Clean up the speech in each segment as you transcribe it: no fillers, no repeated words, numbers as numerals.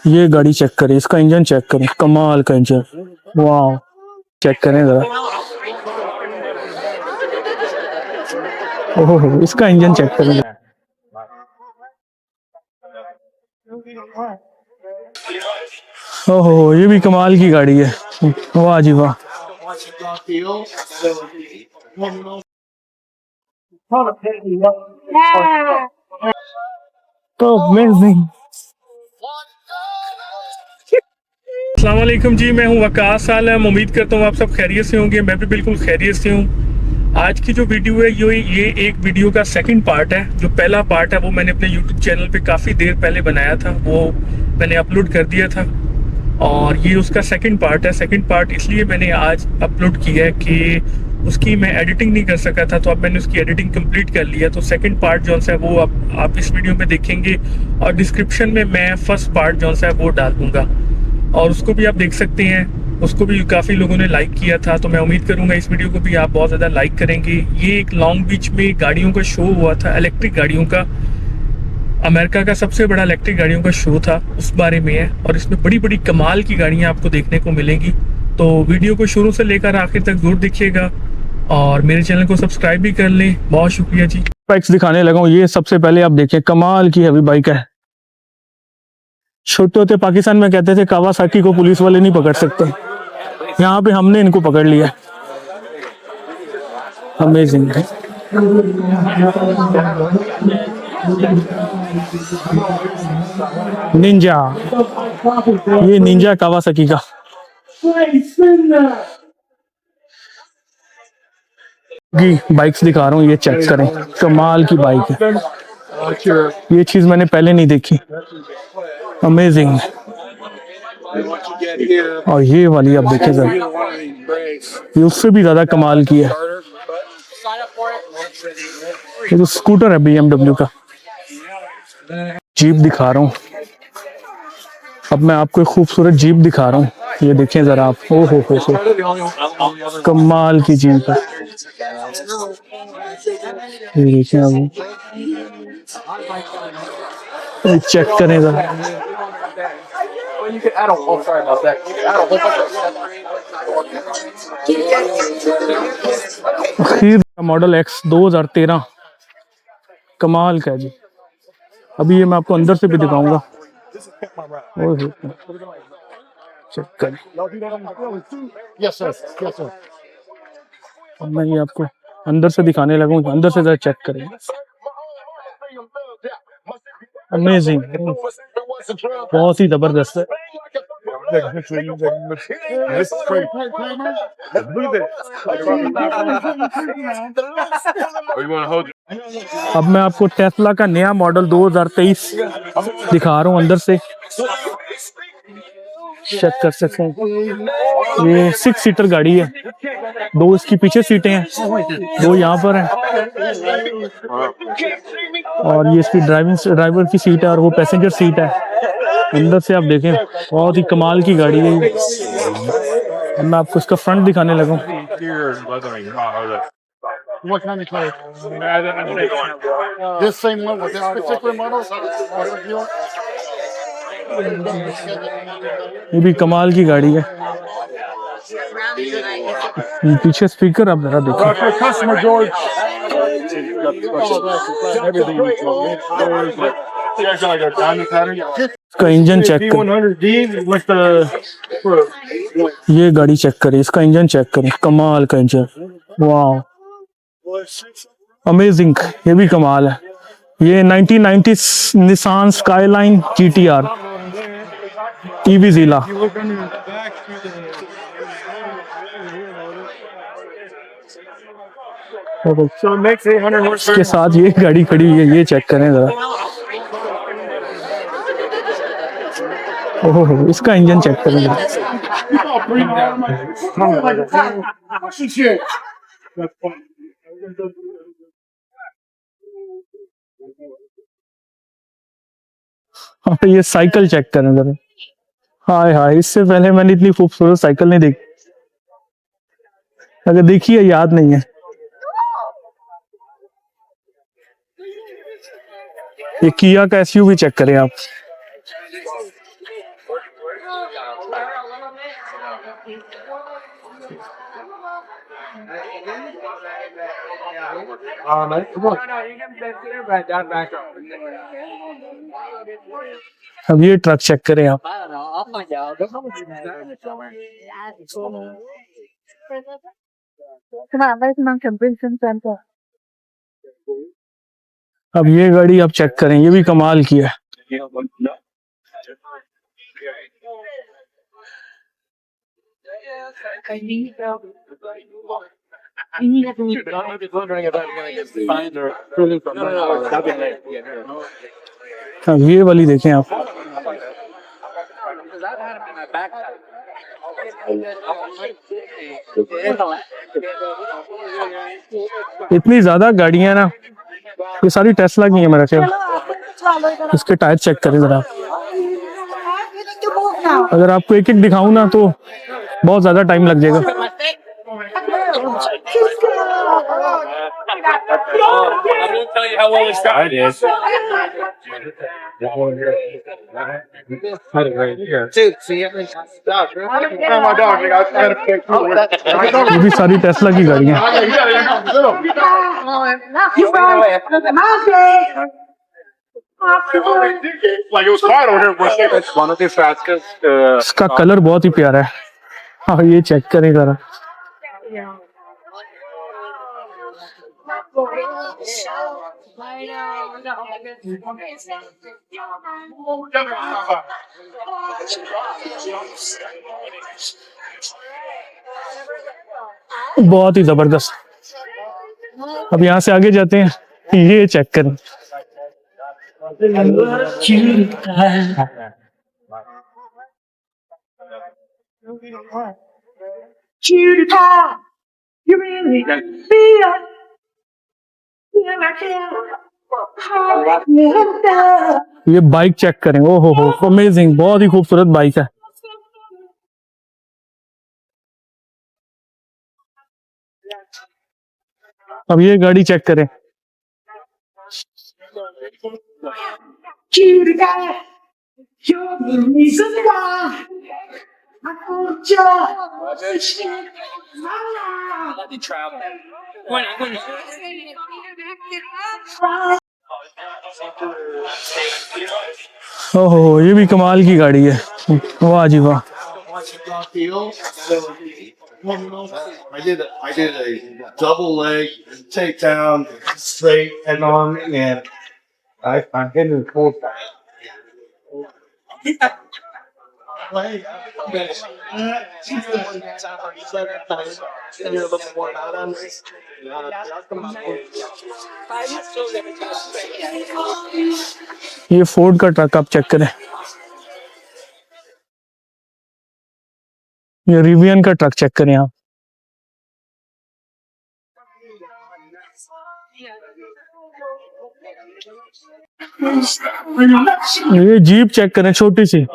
ये गाड़ी चेक करें, इसका इंजन चेक करें, कमाल का इंजन। वाह, चेक करें जरा। ओहो, इसका इंजन चेक करें। ओहो, ये भी कमाल की गाड़ी है। वाह जी वाह। तो अमेजिंग। अस्सलाम वालेकुम जी, मैं हूं वकास आलम। उम्मीद करता हूं आप सब खैरियत से होंगे। मैं भी बिल्कुल खैरियत से हूं। आज की जो वीडियो है ये एक वीडियो का सेकंड पार्ट है। जो पहला पार्ट है वो मैंने अपने यूट्यूब चैनल पे काफ़ी देर पहले बनाया था, वो मैंने अपलोड कर दिया था और ये उसका सेकंड पार्ट है। सेकंड पार्ट इसलिए मैंने आज अपलोड किया है कि उसकी मैं एडिटिंग नहीं कर सका था, तो अब मैंने उसकी एडिटिंग कंप्लीट कर लिया। तो सेकंड पार्ट जो है वो अब आप इस वीडियो में देखेंगे और डिस्क्रिप्शन में मैं फर्स्ट पार्ट जो है वो डाल दूँगा और उसको भी आप देख सकते हैं। उसको भी काफ़ी लोगों ने लाइक किया था, तो मैं उम्मीद करूंगा इस वीडियो को भी आप बहुत ज़्यादा लाइक करेंगे। ये एक लॉन्ग बीच में गाड़ियों का शो हुआ था, इलेक्ट्रिक गाड़ियों का। अमेरिका का सबसे बड़ा इलेक्ट्रिक गाड़ियों का शो था, उस बारे में है और इसमें बड़ी बड़ी कमाल की गाड़ियाँ आपको देखने को मिलेंगी। तो वीडियो को शुरू से लेकर आखिर तक जरूर देखिएगा और मेरे चैनल को सब्सक्राइब भी कर लें। बहुत शुक्रिया जी। बाइक्स दिखाने लगा हूँ। ये सबसे पहले आप देखें, कमाल की हैवी बाइक है। छोटे होते पाकिस्तान में कहते थे कावासाकी को पुलिस वाले नहीं पकड़ सकते, यहाँ पे हमने इनको पकड़ लिया। अमेजिंग। निंजा, ये निंजा कावासाकी का। बाइक्स दिखा रहा हूँ, ये चेक करें, कमाल की बाइक है। ये चीज मैंने पहले नहीं देखी। अमेजिंग। और ये वाली आप देखें सर, ये उससे भी ज्यादा कमाल की है। ये तो स्कूटर है BMW का। जीप दिखा रहा हूँ, अब मैं आपको एक खूबसूरत जीप दिखा रहा हूँ। ये देखें जरा आप। ओ हो, कमाल की जीप है। ये देखें आप, चेक करें जरा। मॉडल X 2013, कमाल का है जी। अभी ये मैं आपको अंदर से भी दिखाऊंगा। चेक करें। मैं ये आपको अंदर से दिखाने लगा हूँ, अंदर से जरा चेक करें। अमेजिंग, बहुत ही जबरदस्त है। अब मैं आपको टेस्ला का नया मॉडल 2023 दिखा रहा हूँ अंदर से। चेक कर सकते हैं, ये 6 सीटर गाड़ी है। 2 इसकी पीछे सीटें हैं, 2 यहाँ पर हैं और ये इसकी ड्राइवर की सीट है और वो पैसेंजर सीट है। अंदर से आप देखें, बहुत ही कमाल की गाड़ी है। मैं आपको इसका फ्रंट दिखाने लगा हूँ। ये भी कमाल की गाड़ी है। पीछे स्पीकर आप जरा देखो। इसका इंजन चेक करें, ये गाड़ी चेक करें, इसका इंजन चेक करें, कमाल का इंजन। वाह, अमेजिंग। ये भी कमाल है। ये 1990 निसान स्काईलाइन GTR EV जिला। इसके साथ ये गाड़ी खड़ी हुई है, ये चेक करें जरा। ओहो, इसका इंजन चेक करें। ये साइकिल चेक करें जरा। हाय हाय, इससे पहले मैंने इतनी खूबसूरत साइकिल नहीं देखी। अगर देखी है याद नहीं है। ये किया का SUV चेक करें आप। अब ये ट्रक चेक करें आप। अब ये गाड़ी आप चेक करें, ये भी कमाल की है। अब ये वाली देखें आप। इतनी ज्यादा गाड़ियां ना, ये सारी टेस्ला की है मेरे ख्याल। इसके टायर चेक करें जरा। अगर आपको एक एक दिखाऊं ना तो बहुत ज्यादा टाइम लग जाएगा। ये भी सारी टेस्ला की गाड़ियां। इसका कलर बहुत ही प्यारा है। हाँ, ये चेक करें जरा। बहुत ही जबरदस्त। अब यहाँ से आगे जाते हैं, ये चेक करें। ये बाइक चेक करें, ओ हो अमेजिंग, बहुत ही खूबसूरत बाइक है। अब ये गाड़ी चेक करें। ओहो, ये भी कमाल की गाड़ी है। वाह जी वाह। I did a double leg takedown straight head on, and I hit it full. ये फोर्ड का ट्रक आप चेक करें। ये रिवियन का ट्रक चेक करें आप। ये जीप चेक करें, छोटी सी।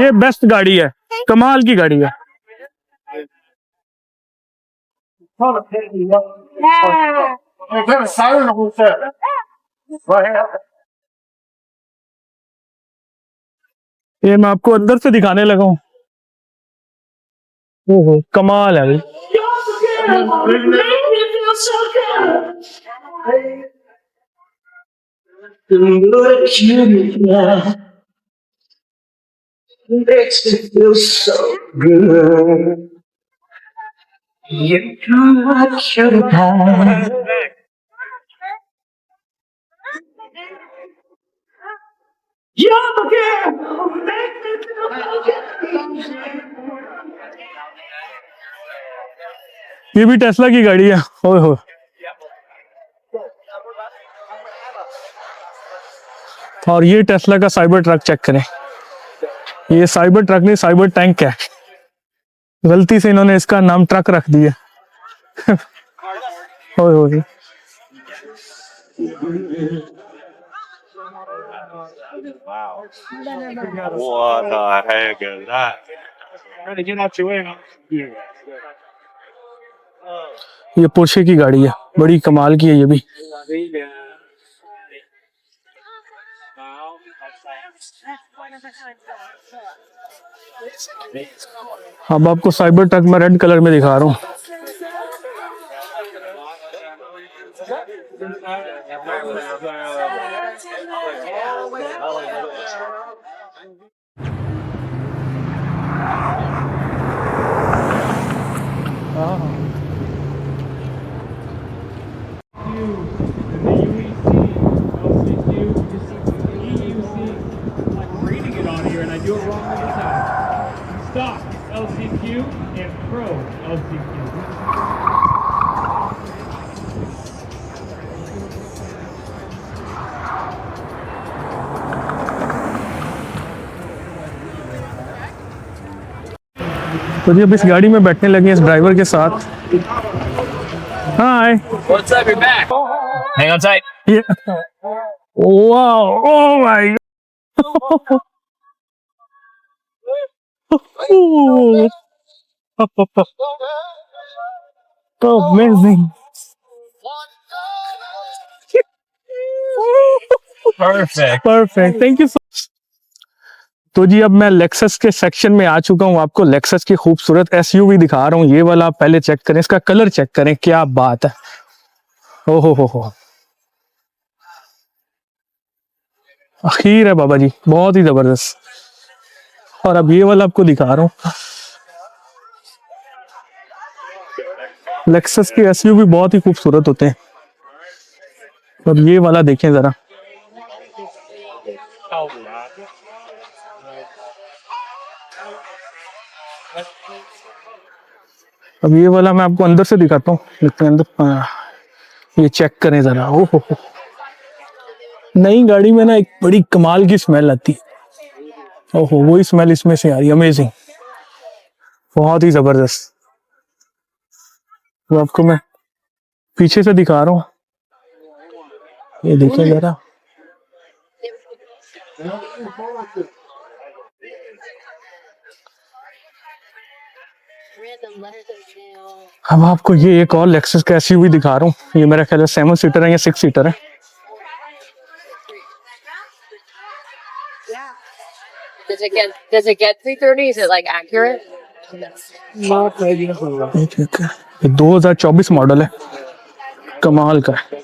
ये बेस्ट गाड़ी है, कमाल की गाड़ी है। ये मैं आपको अंदर से दिखाने लगा हूँ। ओहो, कमाल है। Makes me feel so good. You know I should have. You're the girl. Make me feel ये भी टेस्ला की गाड़ी है। ओहो, और ये टेस्ला का साइबर ट्रक चेक करें। ये साइबर ट्रक नहीं, साइबर टैंक है। गलती से इन्होंने इसका नाम ट्रक रख दिया। ओए What the heck is that? ये पोर्शे की गाड़ी है, बड़ी कमाल की है ये भी। अब आपको साइबर ट्रक में रेड कलर में दिखा रहा हूँ। LCQ and Pro LCQ. तो जी अब इस गाड़ी में बैठने लगे इस ड्राइवर के साथ। हाय। What's up? You're back. Hang on tight. Wow, oh my amazing. Perfect. Perfect, thank you. तो जी अब मैं लेक्सस के सेक्शन में आ चुका हूँ। आपको लेक्सस की खूबसूरत एसयूवी दिखा रहा हूँ। ये वाला आप पहले चेक करें, इसका कलर चेक करें, क्या बात है। ओहो हो, अखीर है बाबा जी, बहुत ही जबरदस्त। और अब ये वाला आपको दिखा रहा हूँ। लेक्सस के एसयूवी बहुत ही खूबसूरत होते हैं। अब ये वाला देखें जरा, अब ये वाला मैं आपको अंदर से दिखाता हूँ, लेकिन अंदर ये चेक करें जरा। ओहो, नई गाड़ी में ना एक बड़ी कमाल की स्मेल आती है। ओहो, वही स्मेल इसमें से आ रही है। अमेजिंग, बहुत ही जबरदस्त। वो आपको मैं पीछे से दिखा रहा हूँ, ये देखिए जरा। अब आपको ये एक और लेक्सस का एसयूवी दिखा रहा हूँ। ये मेरा ख्याल है 7 सीटर है या 6 सीटर है। Does it get 330? Is it like accurate? ये 2024 मॉडल है, कमाल का है।